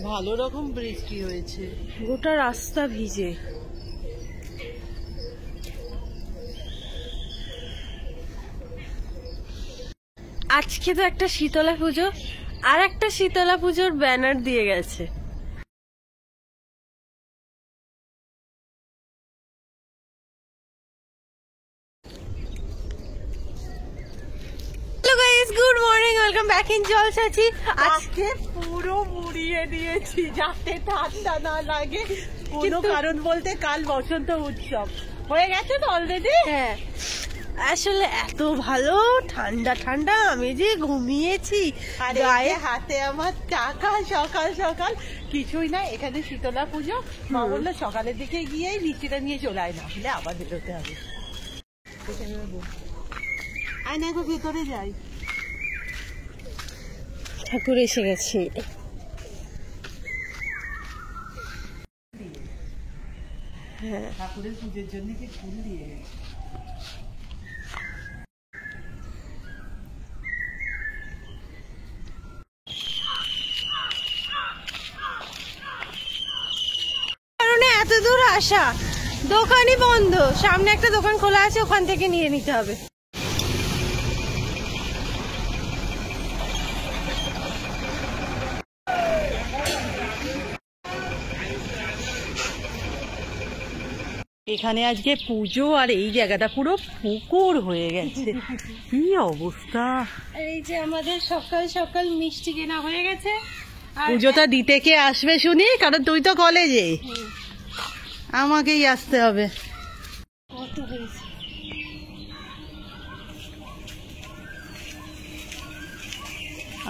ভালো রকম বৃষ্টি হয়েছে, গোটা রাস্তা ভিজে। আজকে তো একটা শীতলা পুজো, আর একটা শীতলা পুজোর ব্যানার দিয়ে গেছে। Good morning, welcome back in জলছাচি। আজকে পুরো মুড়িয়ে দিয়েছি যাতে ঠান্ডা না লাগে। কোনো কারণ বলতে কাল বসন্ত উৎসব হয়ে গেছে তো অলরেডি। হ্যাঁ, আসলে এত ভালো ঠান্ডা ঠান্ডা, আমি যে ঘুমিয়েছি। আর গায়ে হাতে আমার টাকা, সকাল সকাল কিছুই না, এখানে শীতলা পুজো। মা বললো সকালের দিকে গিয়ে মিষ্টিটা নিয়ে চলে আয়, না হলে আবার বেরোতে হবে। আয় না, ভেতরে যাই। ঠাকুর এসে গেছে। হ্যাঁ, ঠাকুরের পুজোর জন্য কি ফুল দিয়ে গেছে। কারণে এত দূর আসা, দোকানই বন্ধ। সামনে একটা দোকান খোলা আছে, ওখান থেকে নিয়ে নিতে হবে। এখানে আজকে পুজো, আর এই জায়গাটা পুরো পুকুর হয়ে গেছে। কি অবস্থা! এই যে আমাদের সকাল সকাল মিষ্টি কেনা হয়ে গেছে। পুজোটা দিতে কে আসবে শুনি? কারণ তুই তো কলেজে, আমাকেই আসতে হবে। কত হয়েছে?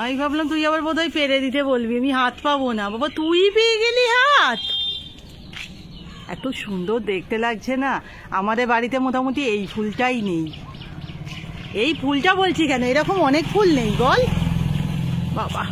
আমি ভাবলাম তুই আবার বোধহয় পেরে দিতে বলবি, আমি হাত পাবো না। বাবা তুই পেয়ে গেলি হাত! এত সুন্দর দেখতে লাগছে না। আমাদের বাড়িতে মোটামুটি এই ফুলটাই নেই। এই ফুলটা বলছি কেন, এরকম অনেক ফুল নেই বল বাবা।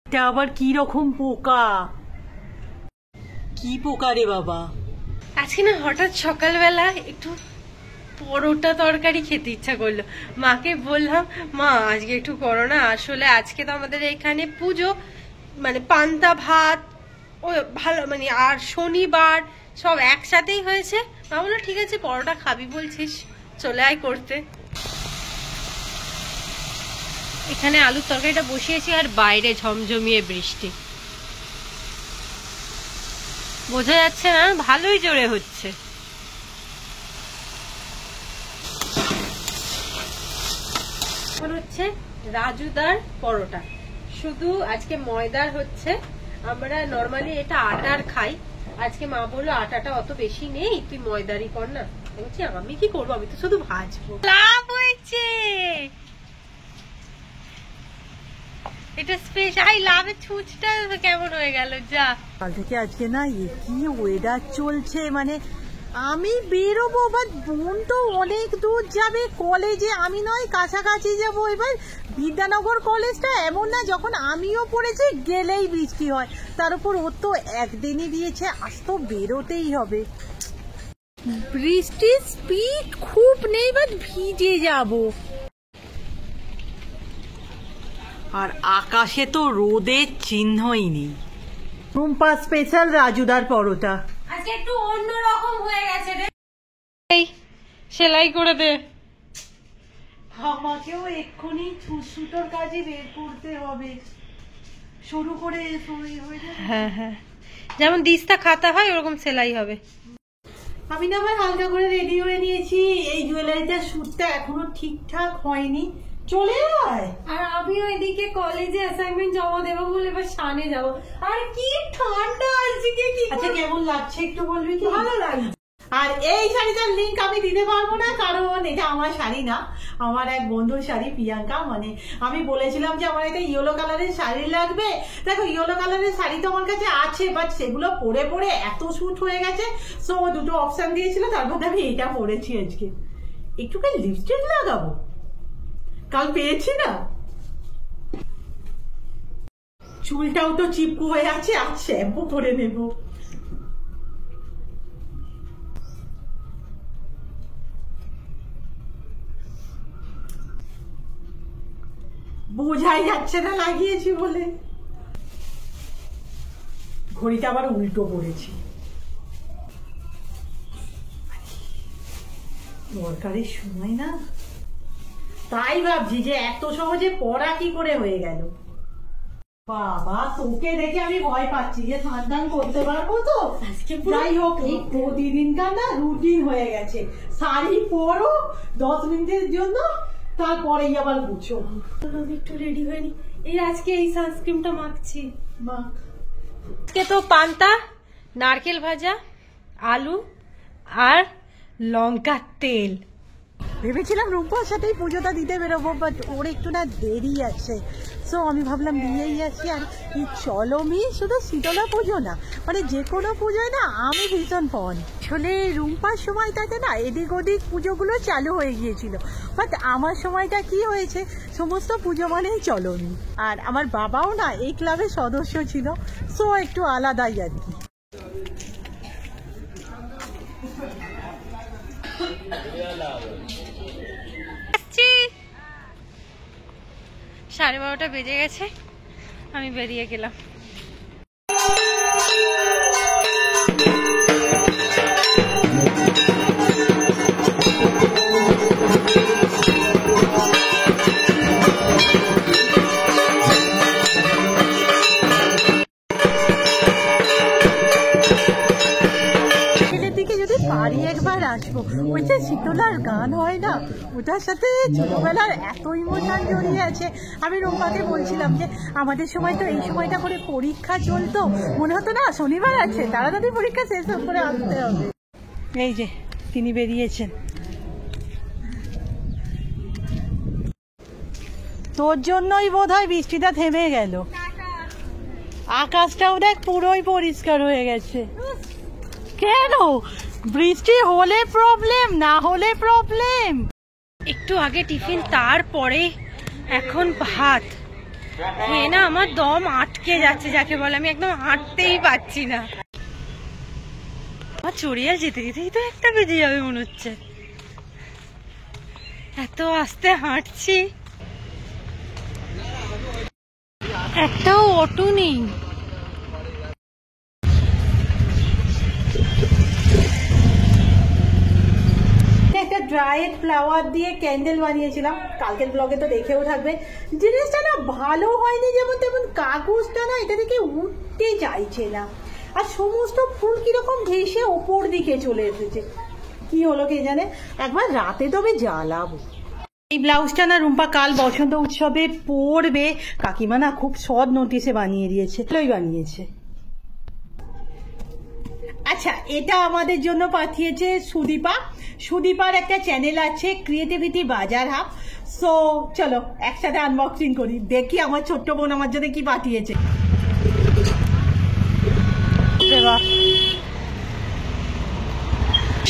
এটা আবার কি রকম পোকা? কি পোকা রে বাবা? আজকে না হঠাৎ সকালবেলা একটু পরোটা তরকারি খেতে ইচ্ছা করলো। মাকে বললাম, মা আজকে একটু করো না। আসলে আজকে তো আমাদের এখানে পুজো, মানে পান্তা ভাত ও ভালো, মানে আর শনিবার সব একসাথেই হয়েছে। মা বললো ঠিক আছে, পরোটা খাবি বলছিস, চলে আয় করতে। এখানে আলুর তরকারিটা বসিয়েছি, আর বাইরে ঝমঝমিয়ে বৃষ্টি, বোঝা যাচ্ছে না, ভালোই জোরে হচ্ছে। হচ্ছে রাজুদার পরোটা, শুধু আজকে ময়দার হচ্ছে। আমরা নরমালি এটা আটার খাই, আজকে মা বললো আটাটা অত বেশি নেই, তুই ময়দারই কর না। বলছি আমি কি করবো, আমি তো শুধু ভাজবো। লাভ হয়েছে এটা স্পেশাল। লাভের ছুঁচটা কেমন হয়ে গেল যা। কাল থেকে আজকে না কি ওয়েদার চলছে, মানে আমি বেরোবো, বাট বোন তো অনেক দূর যাবে কলেজে, আমি নয় কাছাকাছি যাবো। এবার বিদ্যানগর কলেজটা এমন না, যখন আমিও পড়েছি গেলেই বৃষ্টি হয়, তার উপর ও তো একদিনই দিয়েছে, আজ তো বেরোতেই হবে। বৃষ্টির স্পিড খুব নেই, বাট ভিজে যাবো। আর আকাশে তো রোদের চিহ্নই নেই। রুম্পা স্পেশাল রাজুদার পরোটা আজকে একটু অন্যরকম হয়ে গেছে রে। এই সেলাই করে দে। আমাকেও এক্ষুনি সুতোর কাজে বের করতে হবে, শুরু করে। হ্যাঁ হ্যাঁ, যেমন দিস্তা খাতা হয় ওরকম সেলাই হবে। আমি না আবার হালকা করে রেডি হয়ে নিয়েছি। এই জুয়েলারিটার শ্যুটটা এখনো ঠিকঠাক হয়নি, চলে আয়। আর আমিও এদিকে কলেজে অ্যাসাইনমেন্ট জমা দেবো বলে এবার শানে যাবো। আর কি ঠান্ডা আজকে, কি আচ্ছা কেমন লাগছে একটু বলবি কি? ভালো লাগছে। আর এই শাড়িটার লিঙ্ক আমি দিতে পারবো না, কারণ এটা আমার শাড়ি না, আমার এক বন্ধুর শাড়ি, প্রিয়াঙ্কা। মানে আমি বলেছিলাম যে আমার একটা ইয়েলো কালারের শাড়ি লাগবে। দেখো ইয়েলো কালারের শাড়ি তো আমার কাছে আছে, বাট সেগুলো পরে পরে এত শুট হয়ে গেছে। সো দুটো অপশন দিয়েছিল, তার মধ্যে আমি এটা পরেছি আজকে। একটুখানি লিপস্টিক লাগাবো, কাল পেয়েছি না। চুলটাও তো চিপকু হয়ে আছে, আর শ্যাম্পু করে নেবো। বোঝাই যাচ্ছে না লাগিয়েছি বলে। ঘড়িটা আবার উল্টো করেছি, দরকারের সময় না, তাই ভাবছি যে এত সহজে পড়া কি করে হয়ে গেল। বাবা তোকে দেখে আমি ভয় পাচ্ছি যে স্নান করতে পারবো তো। যাই হোক, এই প্রতিদিনকার না রুটিন হয়ে গেছে, শাড়ি পরো 10 মিনিটের জন্য, তারপরেই আবার বুঝো। একটু রেডি হয়ে নি। এই আজকে এই সানস্ক্রিনটা মাখছি। মা আজকে তো পান্তা, নারকেল ভাজা, আলু আর লঙ্কার তেল। ভেবেছিলাম রূপার সাথেই পুজোটা দিতে বেরোবো, বাট ওর একটু না দেরি আছে। সো আমি ভাবলাম দিয়েই আসি। আর চলো মি, শুধু শীতলা পুজো না, মানে যে কোনো পুজোয় না আমি ভীষণ ফন। আসলে রুম্পার সময়টাতে না এদিক ওদিক পুজোগুলো চালু হয়ে গিয়েছিল, বাট আমার সময়টা কি হয়েছে, সমস্ত পুজো মানেই চলনি। আর আমার বাবাও না এই ক্লাবের সদস্য ছিল, সো একটু আলাদাই আর কি। সাড়ে 12টা বেজে গেছে, আমি বেরিয়ে গেলাম। বাড়ি একবার আসবো। ওই যে শীতলার গান হয় না, ওটার সাথে ছোটবেলার এত ইমোশন জড়িয়ে আছে। আমি রূপাকে বলছিলাম যে আমাদের সময় তো এই সময়টা করে পরীক্ষা চলতো, মনে হতো না শনিবার আছে, তাড়াতাড়ি পরীক্ষা শেষ করে আসতে হবে। এই যে তিনি বেরিয়েছেন। তোর জন্যই বোধহয় বৃষ্টিটা থেমে গেল। আকাশটাও দেখ পুরোই পরিষ্কার হয়ে গেছে। কেন বৃষ্টি হলে প্রবলেম, না হলে প্রবলেম? একটু আগে টিফিন, তারপরে এখন ভাত খেয়ে না আমার দম আটকে যাচ্ছে, যাকে বলে আমি একদম হাঁটতেই পাচ্ছি না। আমার চড়িয়া যেতে যেতেই তো 1টা বেজে যাবে মনে হচ্ছে, এত আস্তে হাঁটছি। একটাও অটো নেই। একটা ড্রাইড ফ্লাওয়ার দিয়ে ক্যান্ডেল বানিয়েছিলাম, কালকের ব্লগে তো দেখেও থাকবে। জিনিসটা না ভালো হয়নি, যেমন তেমন কাগজটা না এটা থেকে উঠতে চাইছে না, আর সমস্ত ফুল কিরকম ঘেসে ওপর দিকে চলে এসেছে। কি হলো কে জানে, একবার রাতে তবে জ্বালাবো। এই ব্লাউজটা না রুম্পা কাল বসন্ত উৎসবে পরবে, কাকিমা না খুব সৎ নোটিশে বানিয়ে দিয়েছে, বানিয়েছে। আচ্ছা, এটা আমাদের জন্য পাঠিয়েছে সুদীপা। সুদীপার একটা চ্যানেল আছে ক্রিয়েটিভিটি বাজার হাব। সো চলো একসাথে আনবক্সিং করি, দেখি আমার ছোট্ট বোন আমার জন্য কি পাঠিয়েছে।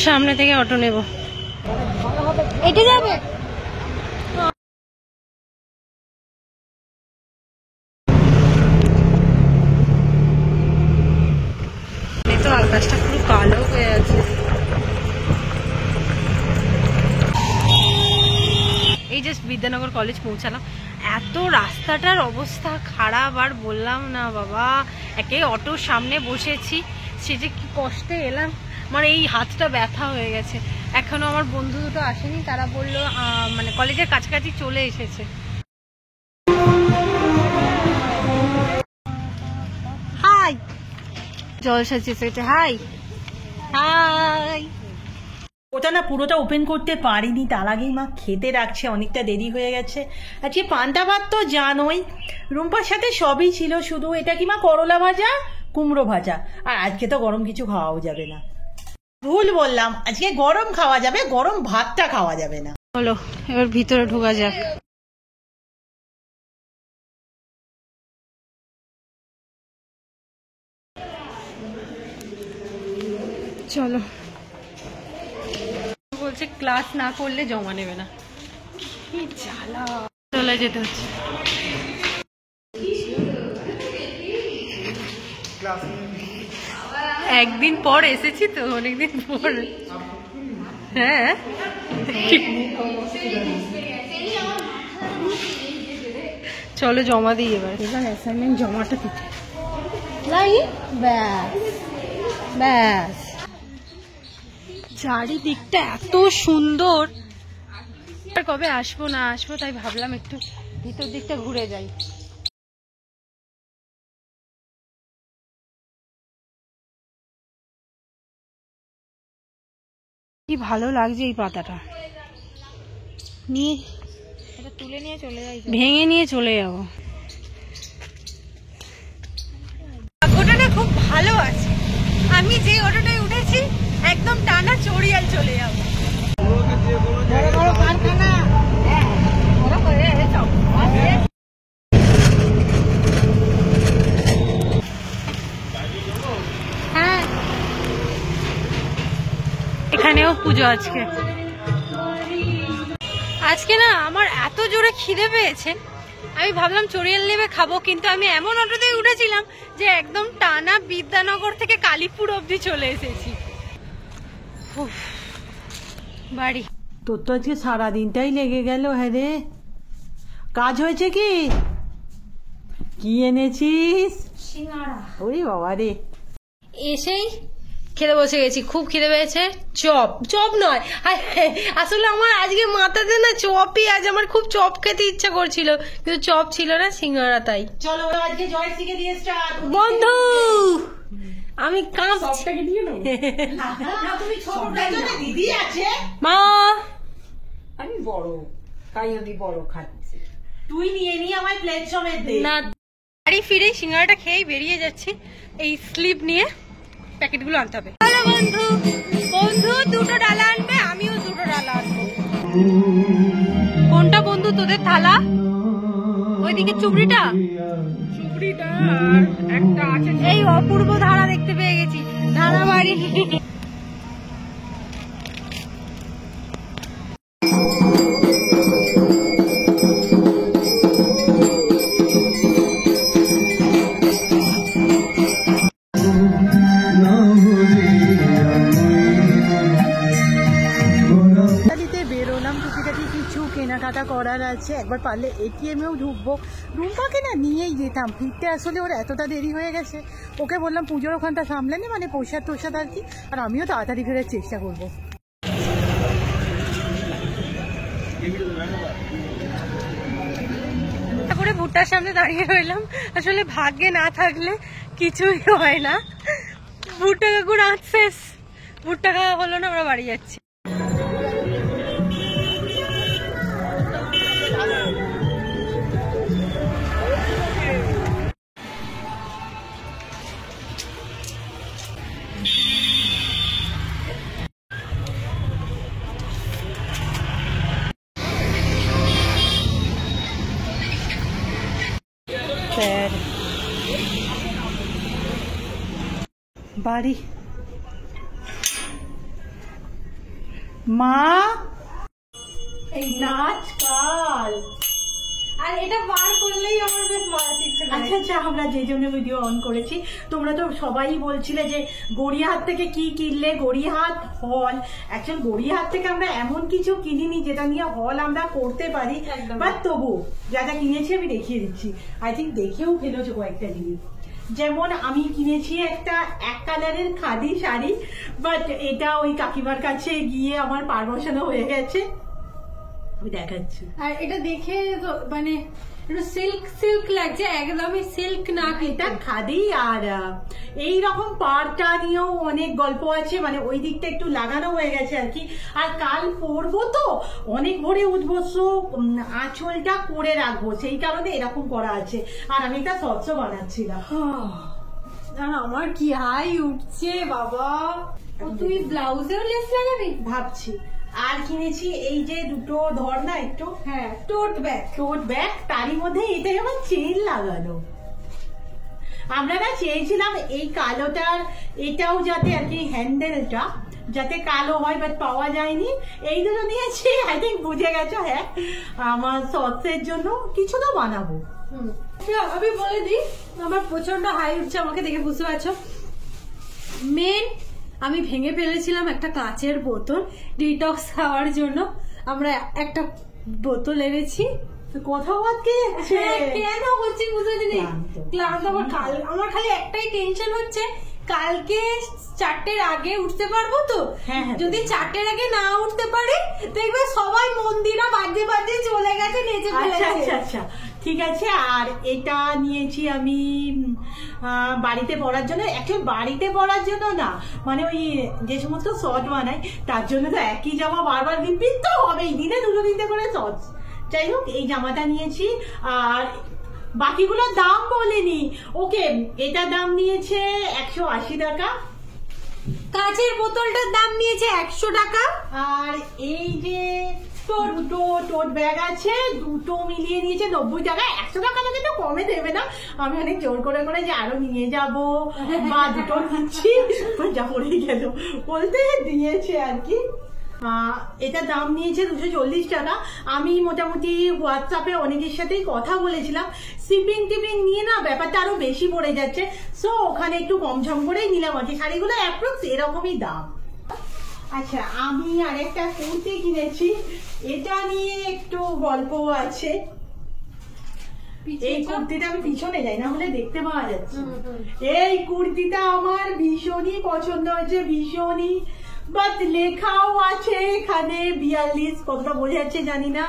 সামনে থেকে অটো নেব, এটা যাবে। তো আকাশটা পুরো কালো হয়ে আছে। এই জাস্ট বিদ্যানগর কলেজ পৌঁছালাম, এত রাস্তাটার অবস্থা খারাপ আর বললাম না বাবা। একে অটোর সামনে বসেছি, সে যে কি কষ্টে এলাম, মানে এই হাতটা ব্যথা হয়ে গেছে। এখনো আমার বন্ধু দুটো আসেনি, তারা বললো মানে কলেজের কাছাকাছি চলে এসেছে। হাই জলসা চেয়েছে, হাই হাই। ওটা না পুরোটা ওপেন করতে পারিনি, তার আগেই মা খেতে রাখছে, অনেকটা দেরি হয়ে গেছে। আজকে পান্তা ভাত তো জানোই, রুম্পার সাথে সবই ছিল, শুধু এটা কি মা করলা ভাজা, কুমড়ো ভাজা, আর আজকে তো গরম কিছু খাওয়াও যাবে না। ভুল বললাম, আজকে গরম খাওয়া যাবে, গরম ভাতটা খাওয়া যাবে না। চলো এবার ভিতরে ঢোকা যাক। চলো, বলছে ক্লাস না করলে জমা নেবে না, কি জ্বালা, চলে যেতে হচ্ছে। একদিন পর এসেছি তো, অনেকদিন পর। হ্যাঁ চলো জমা দিই এবার অ্যাসাইনমেন্ট জমাটা দিতে। ব্যাস ব্যাস, চারিদিকটা এত সুন্দর, কবে আসবো না আসবো তাই ভাবলাম একটু ভিতর দিকটা ঘুরে যাই। কি ভালো লাগছে এই পাতাটা, নিয়ে এটা তুলে নিয়ে চলে যাই, ভেঙে নিয়ে চলে যাবো। ভাগ্যটা না খুব ভালো আছে, আমি যে অটোটায় উঠেছি একদম টানা চড়িয়াল চলে যাবো। হ্যাঁ এখানেও পুজো আজকে। আজকে না আমার এত জোরে খিদে পেয়েছে, আমি ভাবলাম চড়িয়াল নেমে খাবো, কিন্তু আমি এমন অটোতে উঠেছিলাম যে একদম টানা বিদ্যানগর থেকে কালীপুর অবধি চলে এসেছি বাড়ি। তোর তো আজকে সারাদিনটাই লেগে গেল। হ্যাঁ রে, কাজ হয়েছে কি? কি এনেছিস? সিঙ্গাড়া। ওরে বাবা রে, এসেই খেতে বসে গেছি, খুব খিদে পেয়েছে। চপ, চপ নয় আসলে আমার আজকে মাথাতে না চপই, আজ আমার খুব চপ খেতে ইচ্ছা করছিল, কিন্তু চপ ছিল না, সিঙ্গাড়া। তাই চলো আজকে জয়শ্রীকে দিয়ে স্টার্ট। বন্ধু আমি কাঁপছি। তুমি ছোটটার জন্য দিদি আছে, মা আমি বড়, তাই আমি বড় খাচ্ছি। তুই নিয়ে নিয়ে আমায় প্লেট সমেত দে না। বাড়ি ফিরে সিঙ্গাড়াটা খেয়ে বেরিয়ে যাচ্ছি, এই স্লিপ নিয়ে প্যাকেটগুলো আনতে হবে। হ্যালো বন্ধু, বন্ধু দুটো ডালা আনবে, আমিও দুটো ডালা আনবো। কোনটা বন্ধু তোদের থালা? ওইদিকে চুবড়িটা একটা আছে, এই অপূর্ব ধারা দেখতে পেয়ে গেছি, ধারা বাড়ি। কেনাকাটা করার আছে, একবার পারলে এটিএমেও ঢুকবো। রুম্পাকে না নিয়েই যেতাম, ফিরতে আসলে ওর এতটা দেরি হয়ে গেছে। ওকে বললাম পুজোর ওখানটা সামলে নে, মানে প্রসাদ টোসাদ আর কি, আর আমিও তাড়াতাড়ি ফেরার চেষ্টা করবো। করে ভুট্টার সামনে দাঁড়িয়ে রইলাম, আসলে ভাগ্যে না থাকলে কিছুই হয় না। ভুট্টা কাকুর আজ শেষ, ভুট্টা খাওয়া হলো না, আমরা বাড়ি যাচ্ছি। বাড়ি মা, এই নাচ কাল, আর এটা বার করলেই আমার বেশ মারাতে ইচ্ছে করে। আচ্ছা আচ্ছা, আমরা যে জন্য ভিডিও অন করেছি, তোমরা তো সবাই বলছিলে যে গড়িয়াহাট থেকে কি কিনলে, গড়িয়াহাট হল। অ্যাকচুয়ালি গড়িয়াহাট থেকে আমরা এমন কিছু কিনিনি যেটা নিয়ে হল আমরা করতে পারি, বাট তবু যা যা কিনেছি আমি দেখিয়ে দিচ্ছি। আই থিঙ্ক দেখেও ফেলেছো কয়েকটা জিনিস। যেমন আমি কিনেছি একটা এক কালারের খাদি শাড়ি, বাট এটা ওই কাকিমার কাছে গিয়ে আমার পার বসানো হয়ে গেছে, আমি দেখাচ্ছি। আর এটা দেখে তো মানে একটু সিল্ক সিল্ক লাগছে, একদমই সিল্ক না, এটা খাদি। আর এই রকম পাড়টা নিয়েও অনেক গল্প আছে, মানে ওই দিকটা একটু লাগানো হয়ে গেছে আর কি। আর কাল পরবো তো, অনেক ভোরে উঠবো, সো আঁচলটা করে রাখবো, সেই কারণে এরকম করা আছে। আর আমি একটা সস বানাচ্ছিলাম। আমার কি হাই উঠছে বাবা। তুই ব্লাউজেও লেস লাগাবি ভাবছি। আর কিনেছি এই যে দুটো ধর না একটু, হ্যাঁ টোট ব্যাগ, তারই মধ্যে এটা আমার চেন লাগানো। আমরা না চেয়েছিলাম এই কালোটার এটাও যাতে আর কি হ্যান্ডেলটা যাতে কালো হয়, বাট পাওয়া যায়নি। এই দুটো নিয়েছি, আই থিঙ্ক বুঝে গেছো। হ্যাঁ, আমার শর্টসের জন্য কিছু তো বানাবো। আমি বলে দিই, আমার প্রচন্ড হাই উঠছে, আমাকে দেখে বুঝতে পারছো। মেন আমি ভেঙে ফেলেছিলাম একটা কাঁচের বোতল ডিটক্স খাওয়ার জন্য। আমরা একটা বোতল এনেছি। কোথাও আজকে কেন হচ্ছে বুঝতে নেই, ক্লান্ত। আমার খালি একটাই টেনশন হচ্ছে, কালকে 4টের আগে উঠতে পারবো তো? যদি 4টের আগে না উঠতে পারে, দেখবে সবাই মন্দিরা বাজে বাজে চলে গেছে, নেচে ফেলেছে। আচ্ছা আচ্ছা, ঠিক আছে। আর এটা নিয়েছি আমি বাড়িতে পড়ার জন্য। অ্যাকচুয়ালি বাড়িতে পড়ার জন্য না, মানে ওই যে সমস্ত শর্ট বানাই তার জন্য তো একই জামা বারবার রিপিট তো হবেই, দিনে দুটো দিতে করে শর্টস। যাই হোক, এই জামাটা নিয়েছি। আর বাকিগুলোর দাম বলিনি। ওকে, এটার দাম নিয়েছে 180 টাকা, কাঁচের বোতলটার দাম নিয়েছে 100 টাকা। আর এই যে দুটো টোট ব্যাগ আছে, দুটো মিলিয়ে নিয়েছে 90 টাকা। 100 টাকা আমাকে তো কমে দেবে না। আমি অনেক জোর করে করে যে আরো নিয়ে যাব বা দুটো নিচ্ছি, যা পড়ে গেল বলতে দিয়েছে আর কি। এটা দাম নিয়েছে 240 টাকা। আমি মোটামুটি হোয়াটসঅ্যাপে অনেকের সাথেই কথা বলেছিলাম, শিপিং টিপিং নিয়ে না ব্যাপারটা আরো বেশি পড়ে যাচ্ছে, সো ওখানে একটু কম সম করেই নিলাম আর কি। শাড়িগুলো অ্যাপ্রক্স এরকমই দাম। আচ্ছা, আমি আরেকটা কুর্তি কিনেছি, এটা নিয়ে একটু গল্প আছে। এই কুর্তিটা আমি পিছনে যাই, না হলে দেখতে পাওয়া যাচ্ছে। এই কুর্তিটা আমার ভীষণই পছন্দ হয়েছে, ভীষণই। বাট লেখাও আছে এখানে 42, কতটা বোঝা যাচ্ছে জানি না।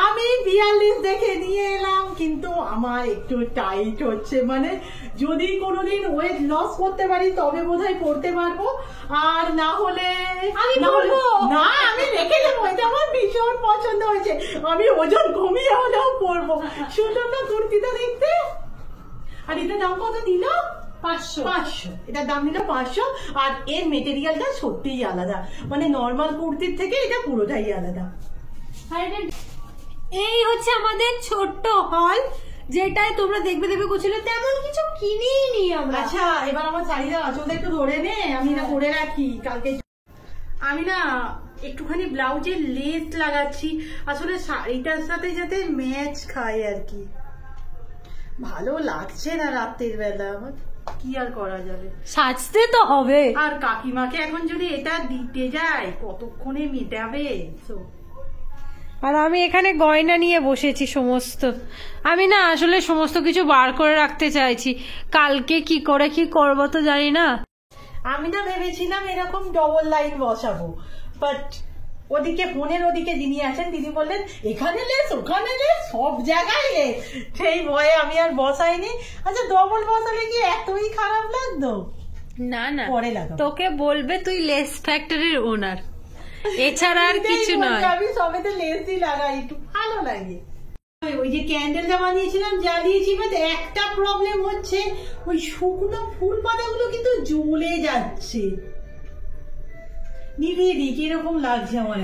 আমি 42 দেখে নিয়ে এলাম, কিন্তু আমার একটু টাইট হচ্ছে। মানে যদি কোনোদিন ওয়েট লস করতে পারি তবে বোধহয় পড়তে পারবো, আর না হলে আমি বলবো না, আমি রেখে দেবো। এটা আমার ভীষণ পছন্দ হয়েছে, আমি ওজন কমিয়ে হলেও পরবো। সুন্দর না কুর্তিটা দেখতে? আর এটার দাম কত দিল? 500। এটার দাম নিল 500। আর এর মেটেরিয়ালটা সত্যিই আলাদা, মানে নর্মাল কুর্তির থেকে এটা পুরোটাই আলাদা। এই হচ্ছে আমাদের ছোট্ট হল, যেটায় তোমরা দেখবে করছিল, তেমন কিছু কিনেই নি আমরা। আচ্ছা, এবার আমার শাড়িটা আঁচলটা একটু ধরে নে, আমি না করে রাখি কালকে। আমি না একটুখানি ব্লাউজের লেস লাগাচ্ছি, আসলে শাড়িটার সাথে যাতে ম্যাচ খায় আর কি। ভালো লাগছে না রাতের বেলা, কি আর করা যাবে, সাজতে তো হবে। আর কাকিমাকে এখন যদি এটা দিতে যায় কতক্ষণে মেটাবে। আর আমি এখানে গয়না নিয়ে বসেছি সমস্ত। আমি না আসলে সমস্ত কিছু বার করে রাখতে চাইছি, কালকে কি করে কি করবো তো জানি না। আমি না ভেবেছিলাম এরকম ডবল লাইন বসাবো, বাট ওদিকে ফোনের ওদিকে যিনি আছেন তিনি বললেন এখানে লেস ওখানে লেস সব জায়গায় লেস, সেই ভয়ে আমি আর বসাইনি। আচ্ছা, ডবল বসালে কি এতই খারাপ লাগতো? না না, পরে লাগাবো। তোকে বলবে তুই লেস ফ্যাক্টরির ওনার, এছাড়া আর কিছু নয়। আমি সবেতে লেসই লাগাই, একটু ভালো লাগে। ওই যে ক্যান্ডেল জামা নিয়েছিলাম, জ্বালিয়েছি, বাট একটা প্রবলেম হচ্ছে, ওই শুকনো ফুল পাতাগুলো কিন্তু জ্বলে যাচ্ছে। নিভিয়ে দিই, কিরকম লাগছে আমার।